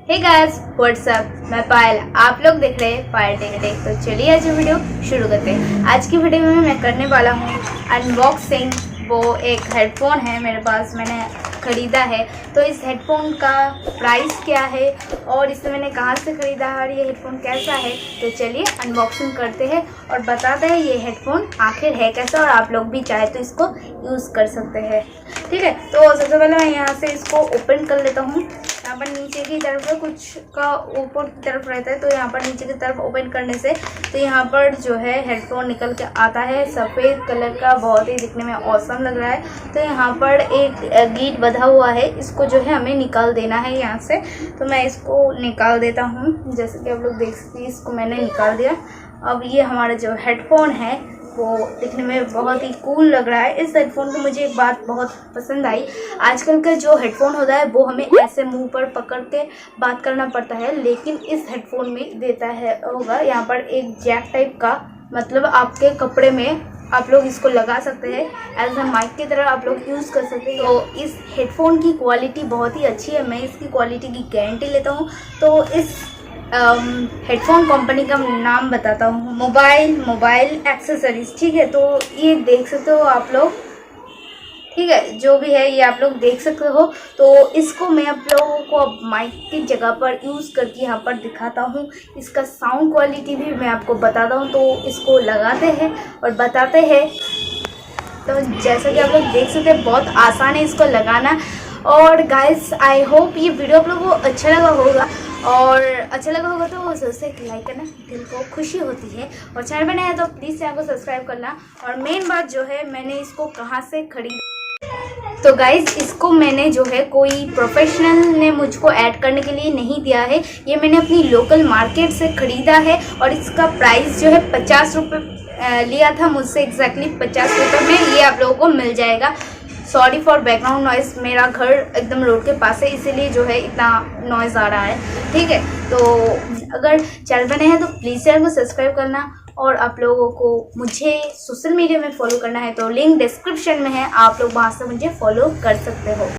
Hey guys what's up, मैं पायल। आप लोग देख रहे हैं पायल टेक। तो चलिए आज वीडियो शुरू करते हैं। आज की वीडियो में मैं करने वाला हूँ अनबॉक्सिंग। वो एक हेडफोन है मेरे पास, मैंने ख़रीदा है। तो इस हेडफोन का प्राइस क्या है और इसे मैंने कहाँ से ख़रीदा है और ये हेडफोन कैसा है, तो चलिए अनबॉक्सिंग करते हैं और बताते हैं ये हेडफोन आखिर है कैसा और आप लोग भी चाहे तो इसको यूज़ कर सकते हैं। ठीक है, तो सबसे पहले मैं यहाँ से इसको ओपन कर लेता हूँ। यहाँ पर नीचे की तरफ कुछ का ऊपर की तरफ रहता है, तो यहाँ पर नीचे की तरफ ओपन करने से तो यहाँ पर जो है हेडफोन निकल के आता है सफ़ेद कलर का, बहुत ही दिखने में औसम लग रहा है। तो यहाँ पर एक गीट बंधा हुआ है, इसको जो है हमें निकाल देना है यहाँ से। तो मैं इसको निकाल देता हूँ, जैसे कि आप लोग देख सकते हैं इसको मैंने निकाल दिया। अब ये हमारा जो हेडफोन है वो दिखने में बहुत ही कूल लग रहा है। इस हेडफोन को मुझे एक बात बहुत पसंद आई, आजकल का जो हेडफोन होता है वो हमें ऐसे मुंह पर पकड़ के बात करना पड़ता है, लेकिन इस हेडफोन में देता है होगा यहाँ पर एक जैक टाइप का, मतलब आपके कपड़े में आप लोग इसको लगा सकते हैं, एज अ माइक की तरह आप लोग यूज़ कर सकते हैं। तो इस हेडफोन की क्वालिटी बहुत ही अच्छी है, मैं इसकी क्वालिटी की गारंटी लेता हूँ। तो इस हेडफोन कंपनी का नाम बताता हूँ, मोबाइल एक्सेसरीज। ठीक है, तो ये देख सकते हो आप लोग, ठीक है, जो भी है ये आप लोग देख सकते हो। तो इसको मैं आप लोगों को अब माइक की जगह पर यूज़ करके यहाँ पर दिखाता हूँ। इसका साउंड क्वालिटी भी मैं आपको बताता हूँ। तो इसको लगाते हैं और बताते हैं। तो जैसा कि आप लोग देख सकते हैं बहुत आसान है इसको लगाना। और गाइस आई होप ये वीडियो आप लोगों को अच्छा लगा होगा, और अच्छा लगा होगा तो ज़रूर से एक लाइक करना, दिल को खुशी होती है। और चैनल पर नया है तो प्लीज़ चैनल को सब्सक्राइब करना। और मेन बात जो है, मैंने इसको कहाँ से खरीदा, तो गाइस इसको मैंने जो है कोई प्रोफेशनल ने मुझको ऐड करने के लिए नहीं दिया है, ये मैंने अपनी लोकल मार्केट से ख़रीदा है। और इसका प्राइस जो है 50 रुपये लिया था मुझसे, एग्जैक्टली 50 रुपये में ये आप लोगों को मिल जाएगा। सॉरी फॉर बैकग्राउंड नॉइज़, मेरा घर एकदम रोड के पास है, इसीलिए जो है इतना नॉइज़ आ रहा है। ठीक है, तो अगर चैनल पर नए हैं तो प्लीज़ चैनल को सब्सक्राइब करना। और आप लोगों को मुझे सोशल मीडिया में फॉलो करना है तो लिंक डिस्क्रिप्शन में है, आप लोग वहाँ से मुझे फॉलो कर सकते हो।